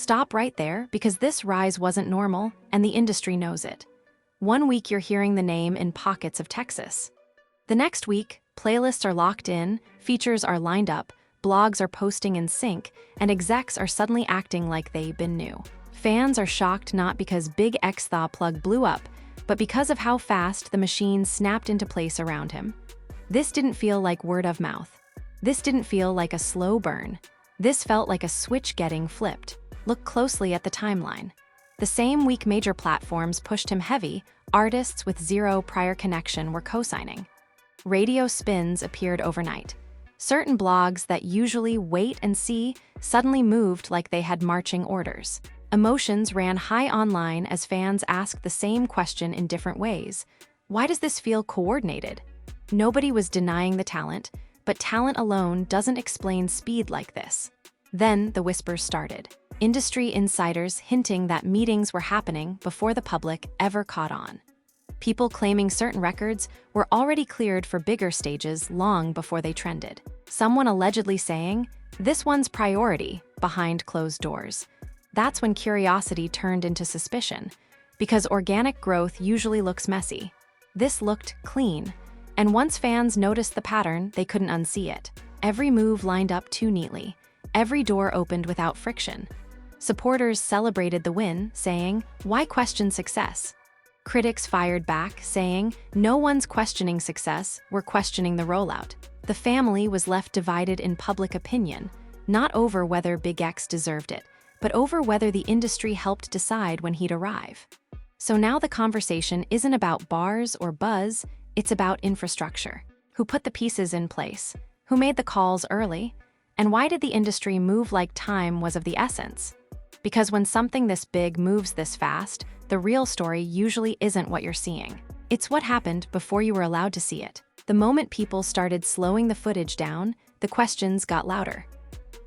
Stop right there, because this rise wasn't normal, and the industry knows it. One week you're hearing the name in pockets of Texas. The next week, playlists are locked in, features are lined up, blogs are posting in sync, and execs are suddenly acting like they've been new. Fans are shocked not because BigXthaPlug blew up, but because of how fast the machine snapped into place around him. This didn't feel like word of mouth. This didn't feel like a slow burn. This felt like a switch getting flipped. Look closely at the timeline. The same week major platforms pushed him heavy, artists with zero prior connection were co-signing. Radio spins appeared overnight. Certain blogs that usually wait and see suddenly moved like they had marching orders. Emotions ran high online as fans asked the same question in different ways. Why does this feel coordinated? Nobody was denying the talent, but talent alone doesn't explain speed like this. Then the whispers started. Industry insiders hinting that meetings were happening before the public ever caught on. People claiming certain records were already cleared for bigger stages long before they trended. Someone allegedly saying, "This one's priority," behind closed doors. That's when curiosity turned into suspicion, because organic growth usually looks messy. This looked clean, and once fans noticed the pattern, they couldn't unsee it. Every move lined up too neatly. Every door opened without friction. Supporters celebrated the win, saying, "Why question success?" Critics fired back, saying, "No one's questioning success, we're questioning the rollout." The family was left divided in public opinion, not over whether Big X deserved it, but over whether the industry helped decide when he'd arrive. So now the conversation isn't about bars or buzz, it's about infrastructure. Who put the pieces in place? Who made the calls early? And why did the industry move like time was of the essence? Because when something this big moves this fast, the real story usually isn't what you're seeing. It's what happened before you were allowed to see it. The moment people started slowing the footage down, the questions got louder.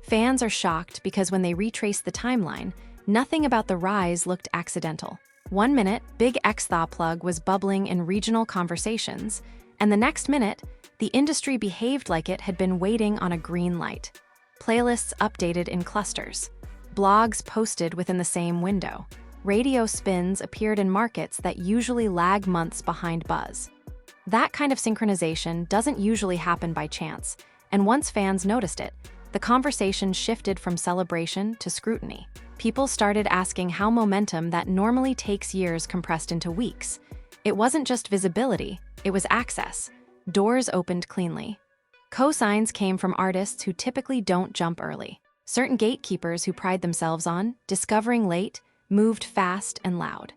Fans are shocked because when they retrace the timeline, nothing about the rise looked accidental. One minute, BigXthaPlug was bubbling in regional conversations, and the next minute, the industry behaved like it had been waiting on a green light. Playlists updated in clusters. Blogs posted within the same window. Radio spins appeared in markets that usually lag months behind buzz. That kind of synchronization doesn't usually happen by chance, and once fans noticed it, the conversation shifted from celebration to scrutiny. People started asking how momentum that normally takes years compressed into weeks. It wasn't just visibility, it was access. Doors opened cleanly. Co-signs came from artists who typically don't jump early. Certain gatekeepers who pride themselves on discovering late moved fast and loud.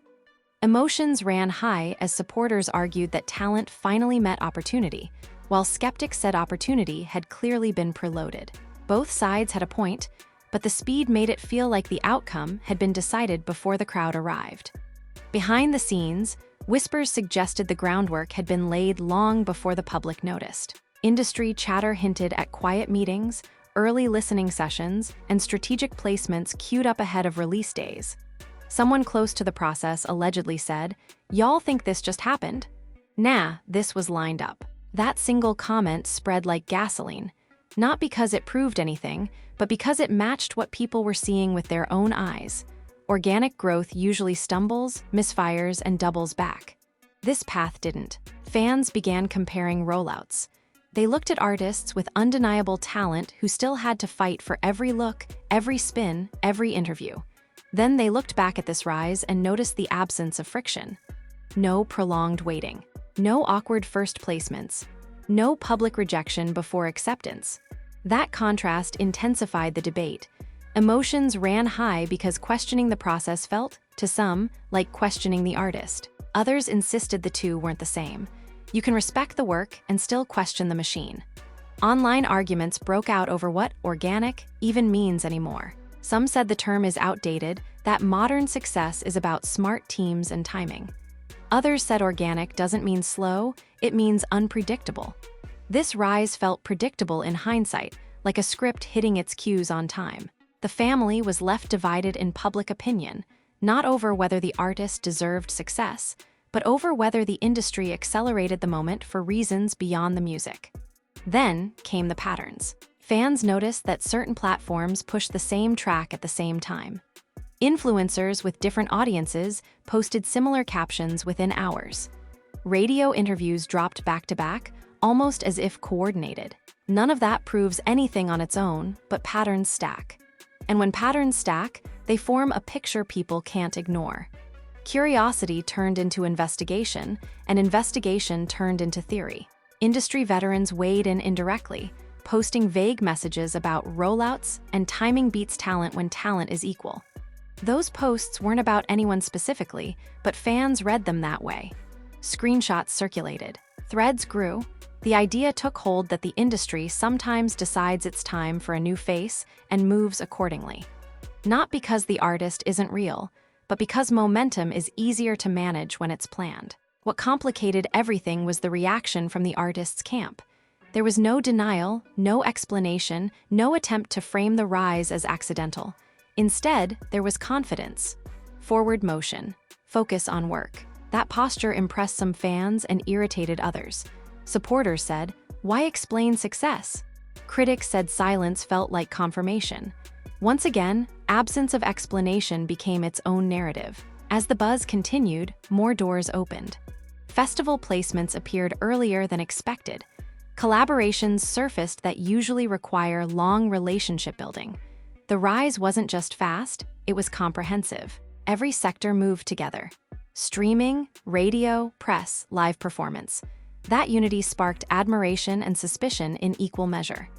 Emotions ran high as supporters argued that talent finally met opportunity, while skeptics said opportunity had clearly been preloaded. Both sides had a point, but the speed made it feel like the outcome had been decided before the crowd arrived. Behind the scenes, whispers suggested the groundwork had been laid long before the public noticed. Industry chatter hinted at quiet meetings, early listening sessions, and strategic placements queued up ahead of release days. Someone close to the process allegedly said, "Y'all think this just happened?" Nah, this was lined up. That single comment spread like gasoline, not because it proved anything, but because it matched what people were seeing with their own eyes. Organic growth usually stumbles, misfires, and doubles back. This path didn't. Fans began comparing rollouts. They looked at artists with undeniable talent who still had to fight for every look, every spin, every interview. Then they looked back at this rise and noticed the absence of friction. No prolonged waiting. No awkward first placements. No public rejection before acceptance. That contrast intensified the debate. Emotions ran high because questioning the process felt, to some, like questioning the artist. Others insisted the two weren't the same. You can respect the work and still question the machine. Online arguments broke out over what organic even means anymore. Some said the term is outdated, that modern success is about smart teams and timing. Others said organic doesn't mean slow, it means unpredictable. This rise felt predictable in hindsight, like a script hitting its cues on time. The family was left divided in public opinion, not over whether the artist deserved success, but over whether the industry accelerated the moment for reasons beyond the music. Then came the patterns. Fans noticed that certain platforms pushed the same track at the same time. Influencers with different audiences posted similar captions within hours. Radio interviews dropped back to back, almost as if coordinated. None of that proves anything on its own, but patterns stack. And when patterns stack, they form a picture people can't ignore. Curiosity turned into investigation, and investigation turned into theory. Industry veterans weighed in indirectly, posting vague messages about rollouts and timing beats talent when talent is equal. Those posts weren't about anyone specifically, but fans read them that way. Screenshots circulated. Threads grew. The idea took hold that the industry sometimes decides it's time for a new face and moves accordingly. Not because the artist isn't real, but because momentum is easier to manage when it's planned. What complicated everything was the reaction from the artist's camp. There was no denial, no explanation, no attempt to frame the rise as accidental. Instead, there was confidence, forward motion, focus on work. That posture impressed some fans and irritated others. Supporters said, "Why explain success?" Critics said silence felt like confirmation. Once again, absence of explanation became its own narrative. As the buzz continued, more doors opened. Festival placements appeared earlier than expected. Collaborations surfaced that usually require long relationship building. The rise wasn't just fast, it was comprehensive. Every sector moved together. Streaming, radio, press, live performance. That unity sparked admiration and suspicion in equal measure.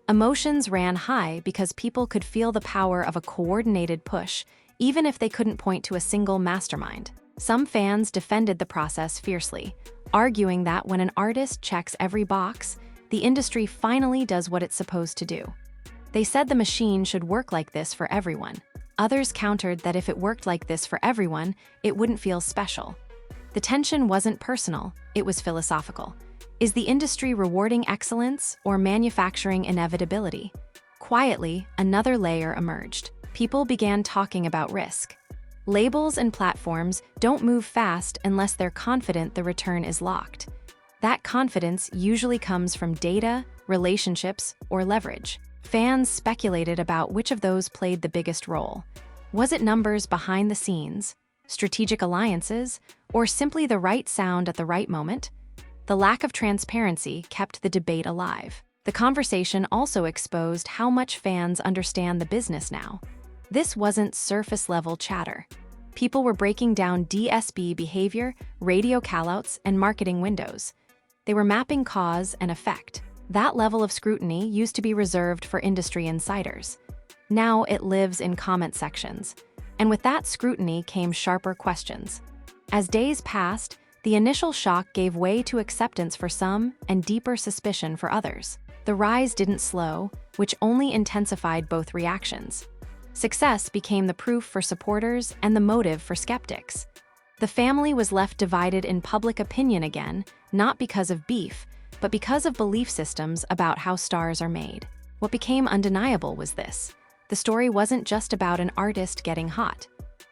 Emotions ran high because people could feel the power of a coordinated push, even if they couldn't point to a single mastermind. Some fans defended the process fiercely, arguing that when an artist checks every box, the industry finally does what it's supposed to do. They said the machine should work like this for everyone. Others countered that if it worked like this for everyone, it wouldn't feel special. The tension wasn't personal, it was philosophical. Is the industry rewarding excellence or manufacturing inevitability? Quietly, another layer emerged. People began talking about risk. Labels and platforms don't move fast unless they're confident the return is locked. That confidence usually comes from data, relationships, or leverage. Fans speculated about which of those played the biggest role. Was it numbers behind the scenes, strategic alliances, or simply the right sound at the right moment? The lack of transparency kept the debate alive. The conversation also exposed how much fans understand the business now. This wasn't surface-level chatter. People were breaking down DSP behavior, radio callouts, and marketing windows. They were mapping cause and effect. That level of scrutiny used to be reserved for industry insiders. Now it lives in comment sections. And with that scrutiny came sharper questions. As days passed, the initial shock gave way to acceptance for some and deeper suspicion for others. The rise didn't slow, which only intensified both reactions. Success became the proof for supporters and the motive for skeptics. The family was left divided in public opinion again, not because of beef, but because of belief systems about how stars are made. What became undeniable was this. The story wasn't just about an artist getting hot.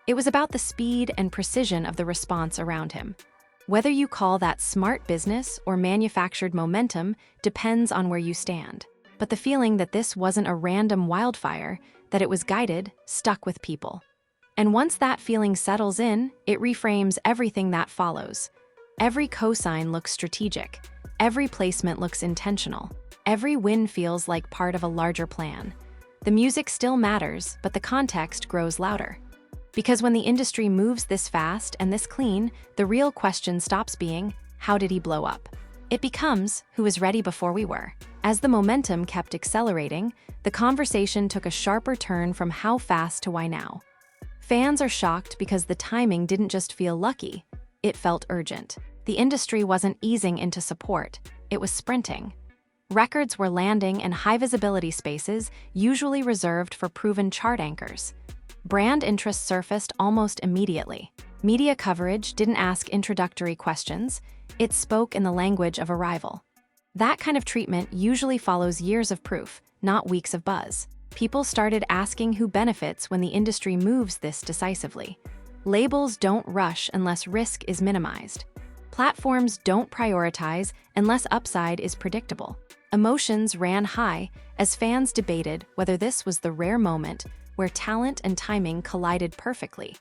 It was about the speed and precision of the response around him. Whether you call that smart business or manufactured momentum depends on where you stand. But the feeling that this wasn't a random wildfire, that it was guided, stuck with people. And once that feeling settles in, it reframes everything that follows. Every cosign looks strategic. Every placement looks intentional. Every win feels like part of a larger plan. The music still matters, but the context grows louder. Because when the industry moves this fast and this clean, the real question stops being, how did he blow up? It becomes, who was ready before we were? As the momentum kept accelerating, the conversation took a sharper turn from how fast to why now. Fans are shocked because the timing didn't just feel lucky, it felt urgent. The industry wasn't easing into support, it was sprinting. Records were landing in high-visibility spaces, usually reserved for proven chart anchors. Brand interest surfaced almost immediately. Media coverage didn't ask introductory questions, it spoke in the language of arrival. That kind of treatment usually follows years of proof, not weeks of buzz. People started asking who benefits when the industry moves this decisively. Labels don't rush unless risk is minimized. Platforms don't prioritize unless upside is predictable. Emotions ran high as fans debated whether this was the rare moment where talent and timing collided perfectly,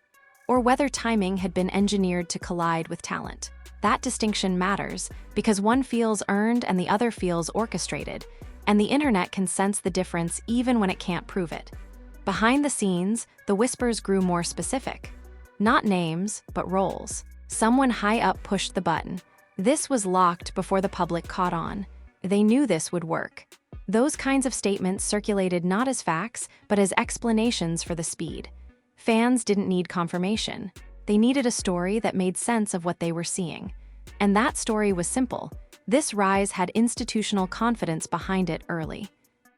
or whether timing had been engineered to collide with talent. That distinction matters because one feels earned and the other feels orchestrated, and the internet can sense the difference even when it can't prove it. Behind the scenes, the whispers grew more specific. Not names, but roles. Someone high up pushed the button. This was locked before the public caught on. They knew this would work. Those kinds of statements circulated not as facts, but as explanations for the speed. Fans didn't need confirmation. They needed a story that made sense of what they were seeing. And that story was simple. This rise had institutional confidence behind it early.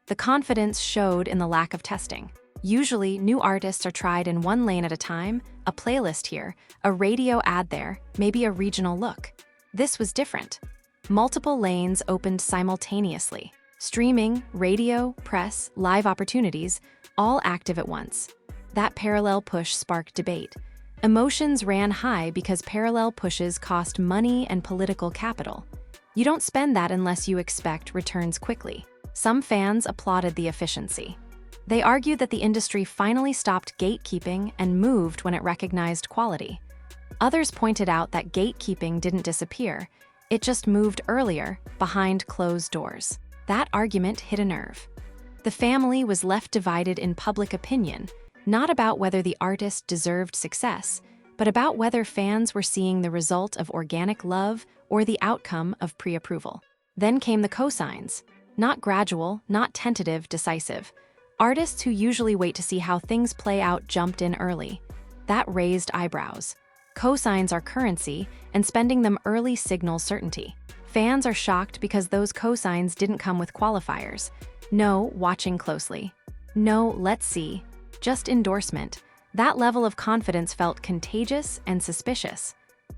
The confidence showed in the lack of testing. Usually, new artists are tried in one lane at a time, a playlist here, a radio ad there, maybe a regional look. This was different. Multiple lanes opened simultaneously. Streaming, radio, press, live opportunities, all active at once. That parallel push sparked debate. Emotions ran high because parallel pushes cost money and political capital. You don't spend that unless you expect returns quickly. Some fans applauded the efficiency. They argued that the industry finally stopped gatekeeping and moved when it recognized quality. Others pointed out that gatekeeping didn't disappear, it just moved earlier, behind closed doors. That argument hit a nerve. The family was left divided in public opinion, not about whether the artist deserved success, but about whether fans were seeing the result of organic love or the outcome of pre-approval. Then came the cosigns. Not gradual, not tentative, decisive. Artists who usually wait to see how things play out jumped in early. That raised eyebrows. Cosigns are currency, and spending them early signals certainty. Fans are shocked because those cosigns didn't come with qualifiers. No, watching closely. No, let's see. Just endorsement. That level of confidence felt contagious and suspicious.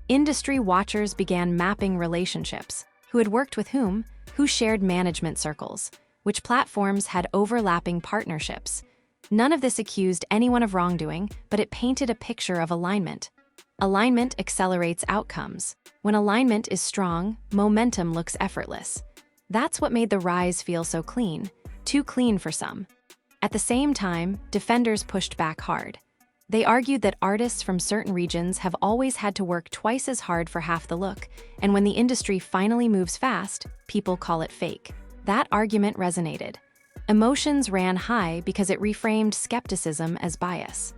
Industry watchers began mapping relationships. Who had worked with whom? Who shared management circles? Which platforms had overlapping partnerships? None of this accused anyone of wrongdoing, but it painted a picture of alignment. Alignment accelerates outcomes. When alignment is strong, momentum looks effortless. That's what made the rise feel so clean, too clean for some. At the same time, defenders pushed back hard. They argued that artists from certain regions have always had to work twice as hard for half the look, and when the industry finally moves fast, people call it fake. That argument resonated. Emotions ran high because it reframed skepticism as bias.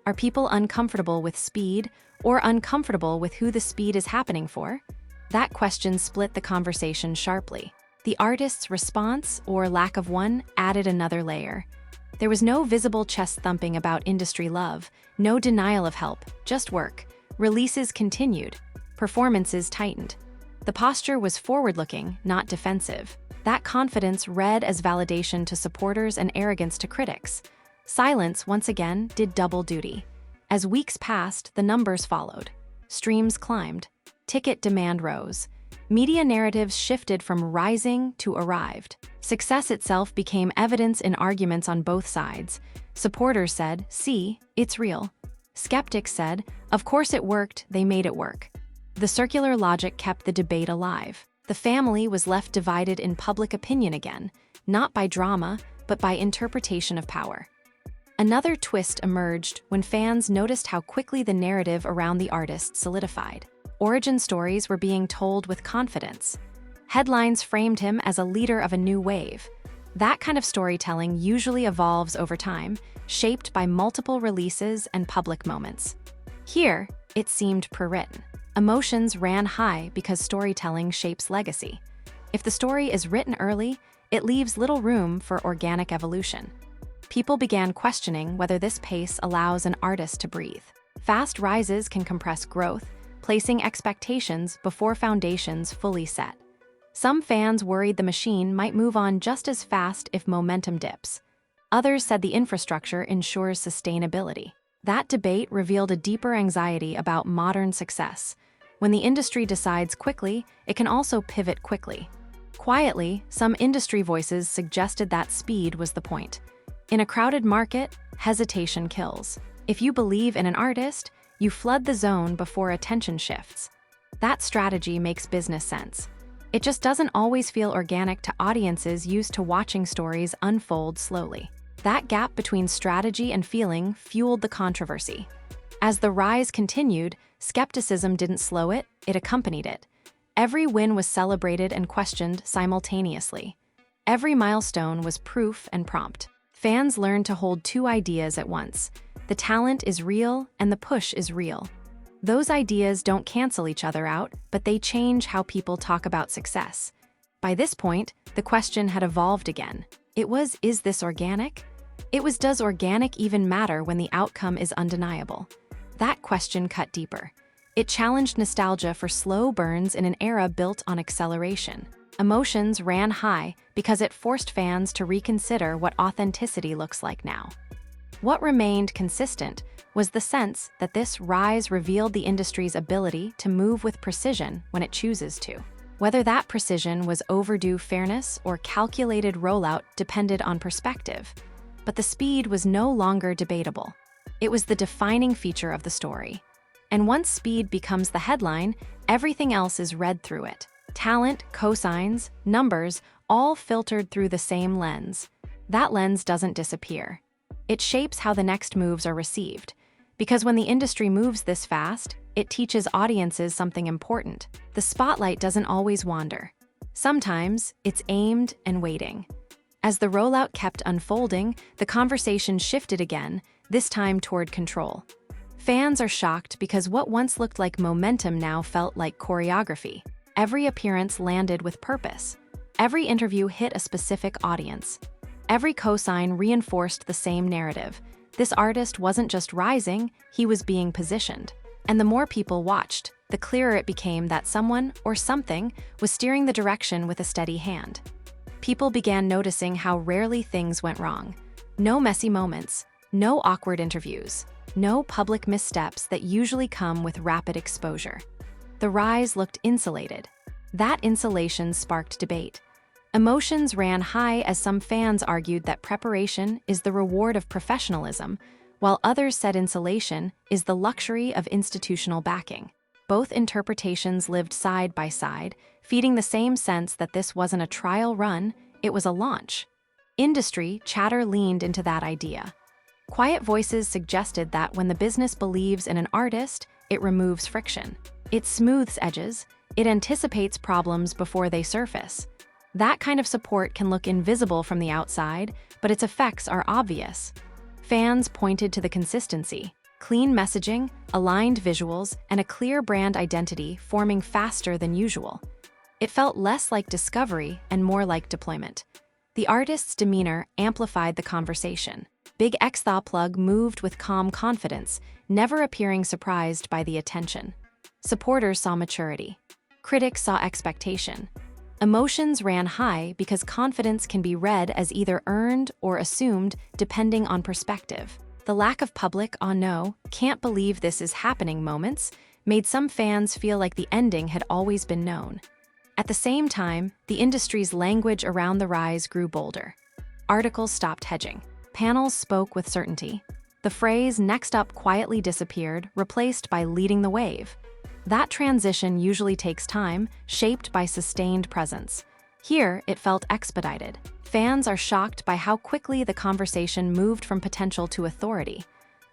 Are people uncomfortable with speed or uncomfortable with who the speed is happening for? That question split the conversation sharply. The artist's response, or lack of one, added another layer. There was no visible chest thumping about industry love, no denial of help, just work. Releases continued. Performances tightened. The posture was forward-looking, not defensive. That confidence read as validation to supporters and arrogance to critics. Silence, once again, did double duty. As weeks passed, the numbers followed. Streams climbed. Ticket demand rose. Media narratives shifted from rising to arrived. Success itself became evidence in arguments on both sides. Supporters said, "See, it's real." Skeptics said, "Of course it worked, they made it work." The circular logic kept the debate alive. The family was left divided in public opinion again, not by drama, but by interpretation of power. Another twist emerged when fans noticed how quickly the narrative around the artist solidified. Origin stories were being told with confidence. Headlines framed him as a leader of a new wave. That kind of storytelling usually evolves over time, shaped by multiple releases and public moments. Here, it seemed pre-written. Emotions ran high because storytelling shapes legacy. If the story is written early, it leaves little room for organic evolution. People began questioning whether this pace allows an artist to breathe. Fast rises can compress growth, placing expectations before foundations fully set. Some fans worried the machine might move on just as fast if momentum dips. Others said the infrastructure ensures sustainability. That debate revealed a deeper anxiety about modern success. When the industry decides quickly, it can also pivot quickly. Quietly, some industry voices suggested that speed was the point. In a crowded market, hesitation kills. If you believe in an artist, you flood the zone before attention shifts. That strategy makes business sense. It just doesn't always feel organic to audiences used to watching stories unfold slowly. That gap between strategy and feeling fueled the controversy. As the rise continued, skepticism didn't slow it, it accompanied it. Every win was celebrated and questioned simultaneously. Every milestone was proof and prompt. Fans learned to hold two ideas at once. The talent is real and the push is real. Those ideas don't cancel each other out, but they change how people talk about success. By this point, the question had evolved again. It was, is this organic? It was, does organic even matter when the outcome is undeniable? That question cut deeper. It challenged nostalgia for slow burns in an era built on acceleration. Emotions ran high because it forced fans to reconsider what authenticity looks like now. What remained consistent was the sense that this rise revealed the industry's ability to move with precision when it chooses to. Whether that precision was overdue fairness or calculated rollout depended on perspective, but the speed was no longer debatable. It was the defining feature of the story. And once speed becomes the headline, everything else is read through it. Talent, cosigns, numbers, all filtered through the same lens. That lens doesn't disappear. It shapes how the next moves are received. Because when the industry moves this fast, it teaches audiences something important. The spotlight doesn't always wander. Sometimes, it's aimed and waiting. As the rollout kept unfolding, the conversation shifted again, this time toward control. Fans are shocked because what once looked like momentum now felt like choreography. Every appearance landed with purpose. Every interview hit a specific audience. Every cosign reinforced the same narrative. This artist wasn't just rising, he was being positioned. And the more people watched, the clearer it became that someone or something was steering the direction with a steady hand. People began noticing how rarely things went wrong. No messy moments, no awkward interviews, no public missteps that usually come with rapid exposure. The rise looked insulated. That insulation sparked debate. Emotions ran high as some fans argued that preparation is the reward of professionalism, while others said insulation is the luxury of institutional backing. Both interpretations lived side by side, feeding the same sense that this wasn't a trial run, it was a launch. Industry chatter leaned into that idea. Quiet voices suggested that when the business believes in an artist, it removes friction. It smooths edges, it anticipates problems before they surface. That kind of support can look invisible from the outside, but its effects are obvious. Fans pointed to the consistency. Clean messaging, aligned visuals, and a clear brand identity forming faster than usual. It felt less like discovery and more like deployment. The artist's demeanor amplified the conversation. BigXthaPlug moved with calm confidence, never appearing surprised by the attention. Supporters saw maturity. Critics saw expectation. Emotions ran high because confidence can be read as either earned or assumed depending on perspective. The lack of public "oh no, can't believe this is happening" moments made some fans feel like the ending had always been known. At the same time, the industry's language around the rise grew bolder. Articles stopped hedging. Panels spoke with certainty. The phrase "next up" quietly disappeared, replaced by "leading the wave." That transition usually takes time, shaped by sustained presence. Here, it felt expedited. Fans are shocked by how quickly the conversation moved from potential to authority.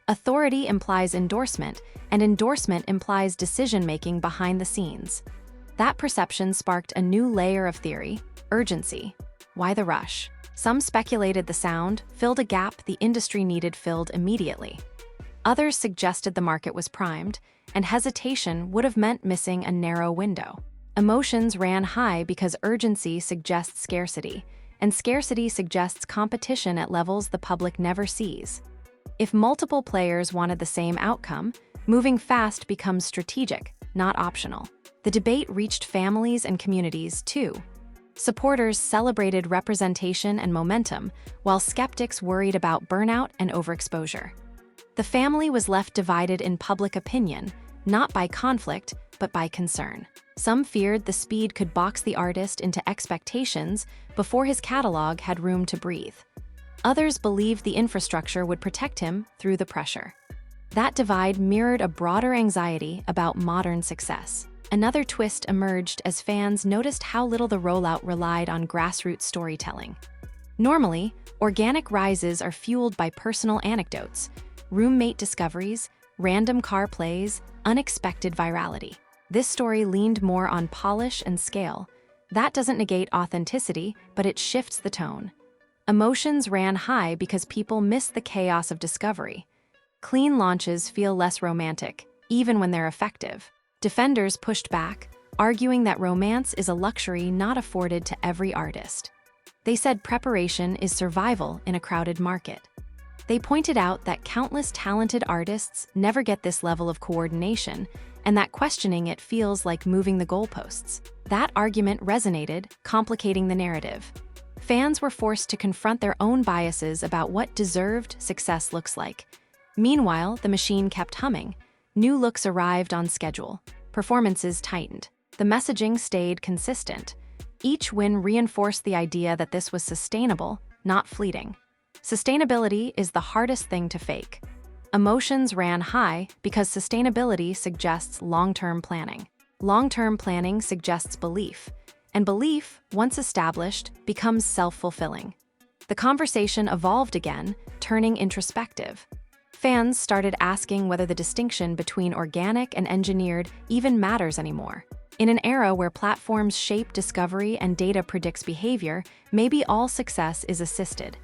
Authority implies endorsement, and endorsement implies decision-making behind the scenes. That perception sparked a new layer of theory: urgency. Why the rush? Some speculated the sound filled a gap the industry needed filled immediately. Others suggested the market was primed, and hesitation would have meant missing a narrow window. Emotions ran high because urgency suggests scarcity, and scarcity suggests competition at levels the public never sees. If multiple players wanted the same outcome, moving fast becomes strategic, not optional. The debate reached families and communities, too. Supporters celebrated representation and momentum, while skeptics worried about burnout and overexposure. The family was left divided in public opinion, not by conflict, but by concern. Some feared the speed could box the artist into expectations before his catalog had room to breathe. Others believed the infrastructure would protect him through the pressure. That divide mirrored a broader anxiety about modern success. Another twist emerged as fans noticed how little the rollout relied on grassroots storytelling. Normally, organic rises are fueled by personal anecdotes, roommate discoveries, random car plays, unexpected virality. This story leaned more on polish and scale. That doesn't negate authenticity, but it shifts the tone. Emotions ran high because people miss the chaos of discovery. Clean launches feel less romantic, even when they're effective. Defenders pushed back, arguing that romance is a luxury not afforded to every artist. They said preparation is survival in a crowded market. They pointed out that countless talented artists never get this level of coordination, and that questioning it feels like moving the goalposts. That argument resonated, complicating the narrative. Fans were forced to confront their own biases about what deserved success looks like. Meanwhile, the machine kept humming. New looks arrived on schedule. Performances tightened. The messaging stayed consistent. Each win reinforced the idea that this was sustainable, not fleeting. Sustainability is the hardest thing to fake. Emotions ran high because sustainability suggests long-term planning. Long-term planning suggests belief, and belief, once established, becomes self-fulfilling. The conversation evolved again, turning introspective. Fans started asking whether the distinction between organic and engineered even matters anymore. In an era where platforms shape discovery and data predicts behavior, maybe all success is assisted.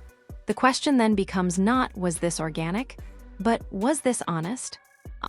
The question then becomes not, was this organic? But was this honest?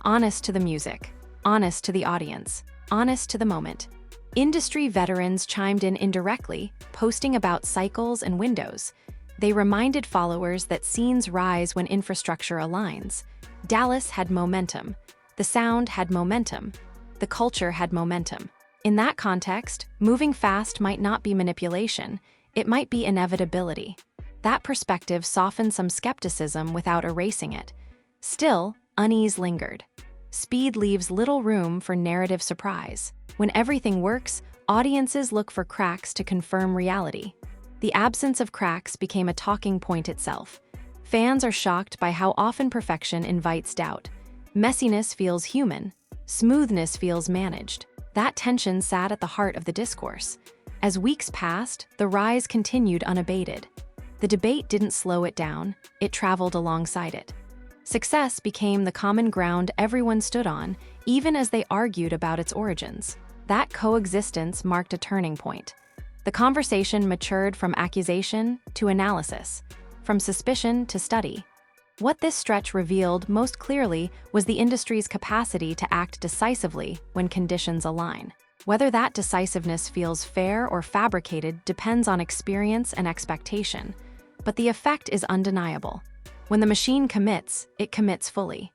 Honest to the music, honest to the audience, honest to the moment. Industry veterans chimed in indirectly, posting about cycles and windows. They reminded followers that scenes rise when infrastructure aligns. Dallas had momentum. The sound had momentum. The culture had momentum. In that context, moving fast might not be manipulation. It might be inevitability. That perspective softened some skepticism without erasing it. Still, unease lingered. Speed leaves little room for narrative surprise. When everything works, audiences look for cracks to confirm reality. The absence of cracks became a talking point itself. Fans are shocked by how often perfection invites doubt. Messiness feels human. Smoothness feels managed. That tension sat at the heart of the discourse. As weeks passed, the rise continued unabated. The debate didn't slow it down, it traveled alongside it. Success became the common ground everyone stood on, even as they argued about its origins. That coexistence marked a turning point. The conversation matured from accusation to analysis, from suspicion to study. What this stretch revealed most clearly was the industry's capacity to act decisively when conditions align. Whether that decisiveness feels fair or fabricated depends on experience and expectation, but the effect is undeniable. When the machine commits, it commits fully.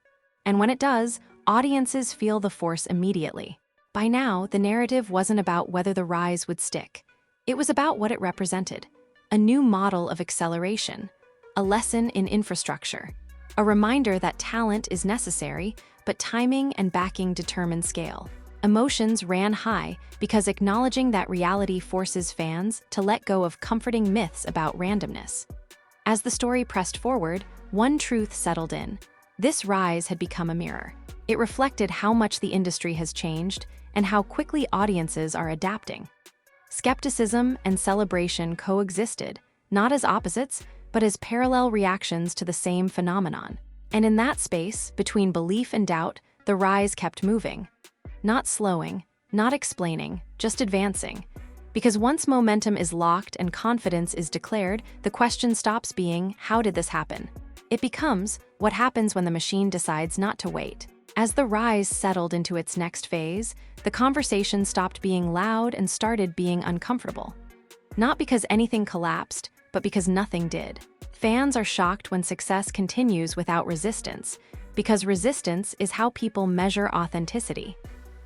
And when it does, audiences feel the force immediately. By now, the narrative wasn't about whether the rise would stick. It was about what it represented: a new model of acceleration, a lesson in infrastructure, a reminder that talent is necessary, but timing and backing determine scale. Emotions ran high because acknowledging that reality forces fans to let go of comforting myths about randomness. As the story pressed forward, one truth settled in. This rise had become a mirror. It reflected how much the industry has changed and how quickly audiences are adapting. Skepticism and celebration coexisted, not as opposites, but as parallel reactions to the same phenomenon. And in that space, between belief and doubt, the rise kept moving. Not slowing, not explaining, just advancing. Because once momentum is locked and confidence is declared, the question stops being, how did this happen? It becomes, what happens when the machine decides not to wait? As the rise settled into its next phase, the conversation stopped being loud and started being uncomfortable. Not because anything collapsed, but because nothing did. Fans are shocked when success continues without resistance, because resistance is how people measure authenticity.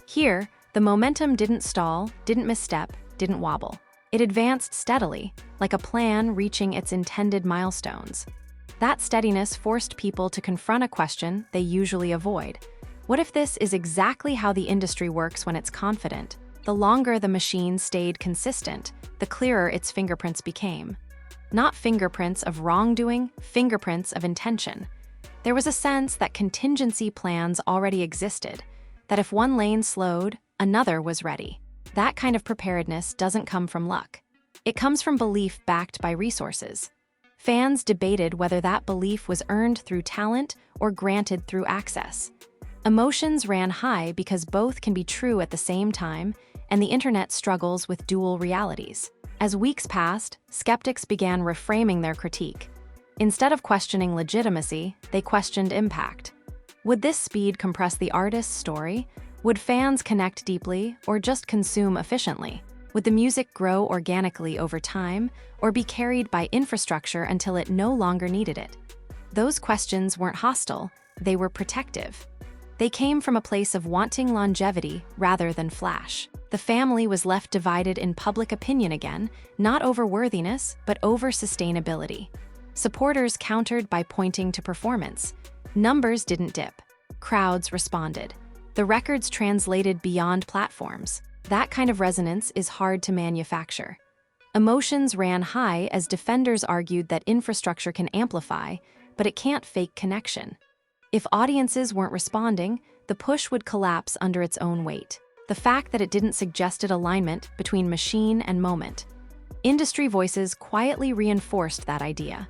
Here, the momentum didn't stall, didn't misstep, didn't wobble. It advanced steadily, like a plan reaching its intended milestones. That steadiness forced people to confront a question they usually avoid. What if this is exactly how the industry works when it's confident? The longer the machine stayed consistent, the clearer its fingerprints became. Not fingerprints of wrongdoing, fingerprints of intention. There was a sense that contingency plans already existed, that if one lane slowed, another was ready. That kind of preparedness doesn't come from luck. It comes from belief backed by resources. Fans debated whether that belief was earned through talent or granted through access. Emotions ran high because both can be true at the same time, and the internet struggles with dual realities. As weeks passed, skeptics began reframing their critique. Instead of questioning legitimacy, they questioned impact. Would this speed compress the artist's story? Would fans connect deeply or just consume efficiently? Would the music grow organically over time or be carried by infrastructure until it no longer needed it? Those questions weren't hostile, they were protective. They came from a place of wanting longevity rather than flash. The family was left divided in public opinion again, not over worthiness, but over sustainability. Supporters countered by pointing to performance. Numbers didn't dip. Crowds responded. The records translated beyond platforms. That kind of resonance is hard to manufacture. Emotions ran high as defenders argued that infrastructure can amplify, but it can't fake connection. If audiences weren't responding, the push would collapse under its own weight. The fact that it didn't suggested alignment between machine and moment. Industry voices quietly reinforced that idea.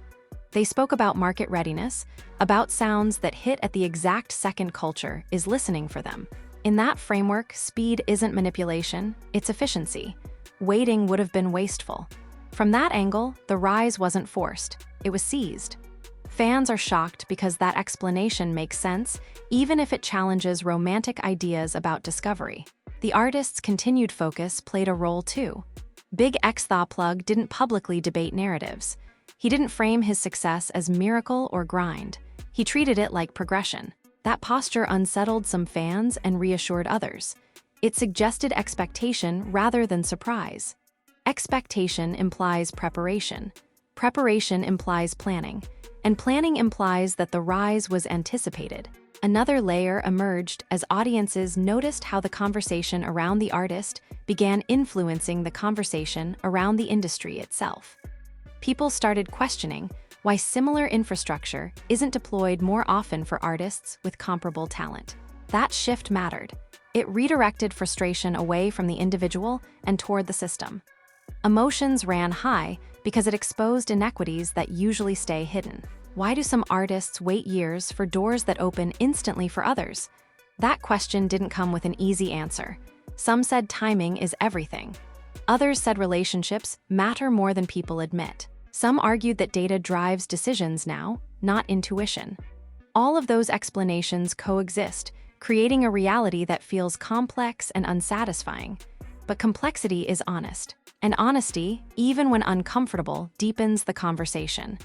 They spoke about market readiness, about sounds that hit at the exact second culture is listening for them. In that framework, speed isn't manipulation, it's efficiency. Waiting would have been wasteful. From that angle, the rise wasn't forced, it was seized. Fans are shocked because that explanation makes sense, even if it challenges romantic ideas about discovery. The artist's continued focus played a role too. BigXthaPlug didn't publicly debate narratives. He didn't frame his success as miracle or grind. He treated it like progression. That posture unsettled some fans and reassured others. It suggested expectation rather than surprise. Expectation implies preparation. Preparation implies planning. And planning implies that the rise was anticipated. Another layer emerged as audiences noticed how the conversation around the artist began influencing the conversation around the industry itself. People started questioning why similar infrastructure isn't deployed more often for artists with comparable talent. That shift mattered. It redirected frustration away from the individual and toward the system. Emotions ran high because it exposed inequities that usually stay hidden. Why do some artists wait years for doors that open instantly for others? That question didn't come with an easy answer. Some said timing is everything. Others said relationships matter more than people admit. Some argued that data drives decisions now, not intuition. All of those explanations coexist, creating a reality that feels complex and unsatisfying. But complexity is honest. And honesty, even when uncomfortable, deepens the conversation.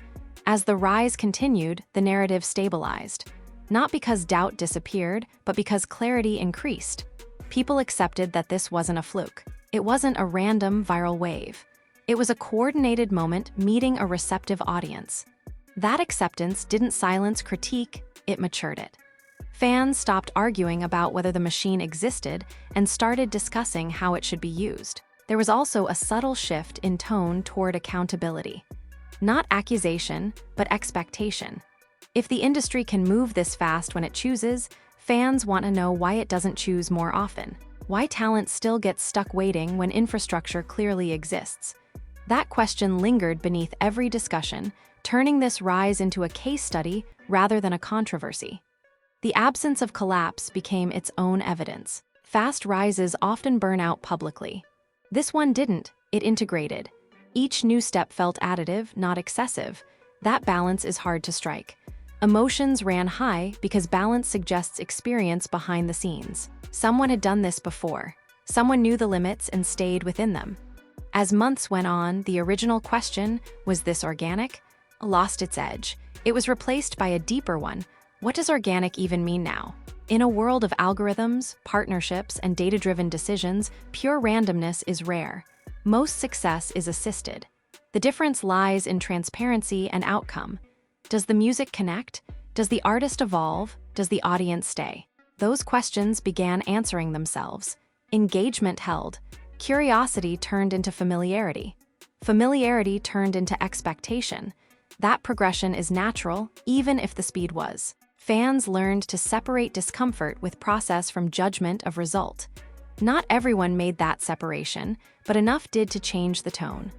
As the rise continued, the narrative stabilized. Not because doubt disappeared, but because clarity increased. People accepted that this wasn't a fluke. It wasn't a random viral wave. It was a coordinated moment meeting a receptive audience. That acceptance didn't silence critique, it matured it. Fans stopped arguing about whether the machine existed and started discussing how it should be used. There was also a subtle shift in tone toward accountability. Not accusation, but expectation. If the industry can move this fast when it chooses, fans want to know why it doesn't choose more often. Why talent still gets stuck waiting when infrastructure clearly exists. That question lingered beneath every discussion, turning this rise into a case study rather than a controversy. The absence of collapse became its own evidence. Fast rises often burn out publicly. This one didn't, it integrated. Each new step felt additive, not excessive. That balance is hard to strike. Emotions ran high because balance suggests experience behind the scenes. Someone had done this before. Someone knew the limits and stayed within them. As months went on, the original question, was this organic, lost its edge. It was replaced by a deeper one. What does organic even mean now? In a world of algorithms, partnerships, and data-driven decisions, pure randomness is rare. Most success is assisted. The difference lies in transparency and outcome. Does the music connect? Does the artist evolve? Does the audience stay? Those questions began answering themselves. Engagement held. Curiosity turned into familiarity. Familiarity turned into expectation. That progression is natural, even if the speed was. Fans learned to separate discomfort with process from judgment of result. Not everyone made that separation, but enough did to change the tone.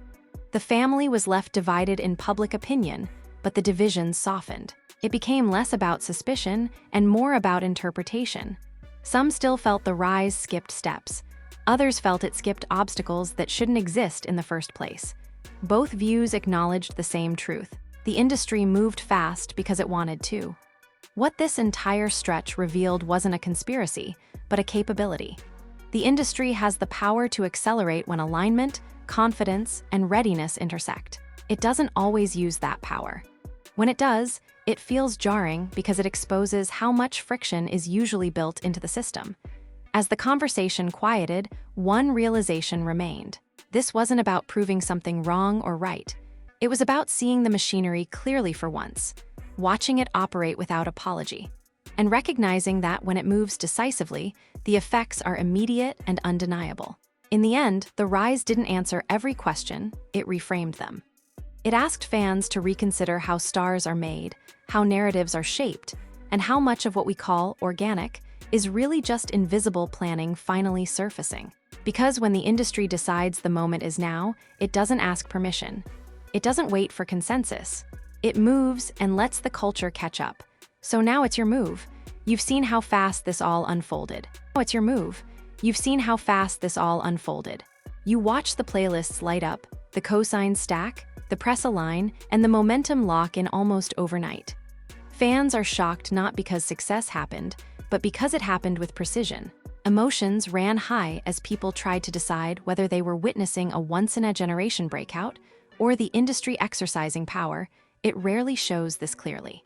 The family was left divided in public opinion, but the divisions softened. It became less about suspicion and more about interpretation. Some still felt the rise skipped steps. Others felt it skipped obstacles that shouldn't exist in the first place. Both views acknowledged the same truth. The industry moved fast because it wanted to. What this entire stretch revealed wasn't a conspiracy, but a capability. The industry has the power to accelerate when alignment, confidence, and readiness intersect. It doesn't always use that power. When it does, it feels jarring because it exposes how much friction is usually built into the system. As the conversation quieted, one realization remained. This wasn't about proving something wrong or right. It was about seeing the machinery clearly for once, watching it operate without apology, and recognizing that when it moves decisively, the effects are immediate and undeniable. In the end, the rise didn't answer every question, it reframed them. It asked fans to reconsider how stars are made, how narratives are shaped, and how much of what we call organic is really just invisible planning finally surfacing. Because when the industry decides the moment is now, it doesn't ask permission. It doesn't wait for consensus. It moves and lets the culture catch up. So now it's your move. You've seen how fast this all unfolded. Now it's your move. You've seen how fast this all unfolded. You watch the playlists light up, the cosigns stack, the press align, and the momentum lock in almost overnight. Fans are shocked not because success happened, but because it happened with precision. Emotions ran high as people tried to decide whether they were witnessing a once-in-a-generation breakout or the industry exercising power. It rarely shows this clearly.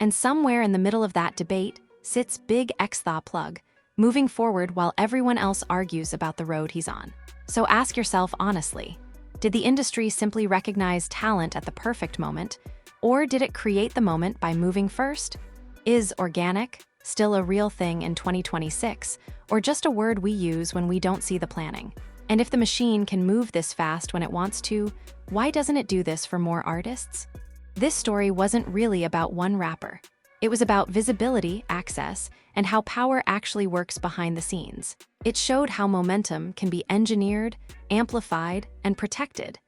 And somewhere in the middle of that debate sits BigXthaPlug, moving forward while everyone else argues about the road he's on. So ask yourself honestly, did the industry simply recognize talent at the perfect moment, or did it create the moment by moving first? Is organic still a real thing in 2026, or just a word we use when we don't see the planning? And if the machine can move this fast when it wants to, why doesn't it do this for more artists? This story wasn't really about one rapper. It was about visibility, access, and how power actually works behind the scenes. It showed how momentum can be engineered, amplified, and protected,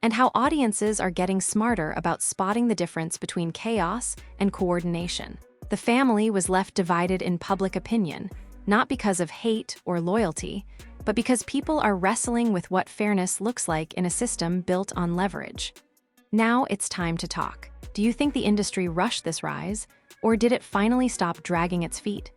and how audiences are getting smarter about spotting the difference between chaos and coordination. The family was left divided in public opinion, not because of hate or loyalty, but because people are wrestling with what fairness looks like in a system built on leverage. Now it's time to talk. Do you think the industry rushed this rise, or did it finally stop dragging its feet?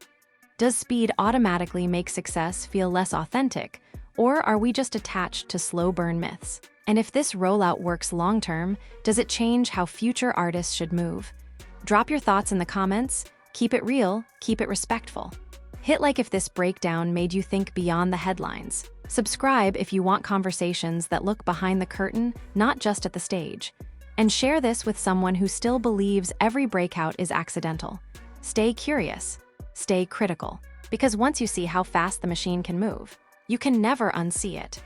Does speed automatically make success feel less authentic, or are we just attached to slow burn myths? And if this rollout works long-term, does it change how future artists should move? Drop your thoughts in the comments. Keep it real, keep it respectful. Hit like if this breakdown made you think beyond the headlines. Subscribe if you want conversations that look behind the curtain, not just at the stage. And share this with someone who still believes every breakout is accidental. Stay curious, stay critical, because once you see how fast the machine can move, you can never unsee it.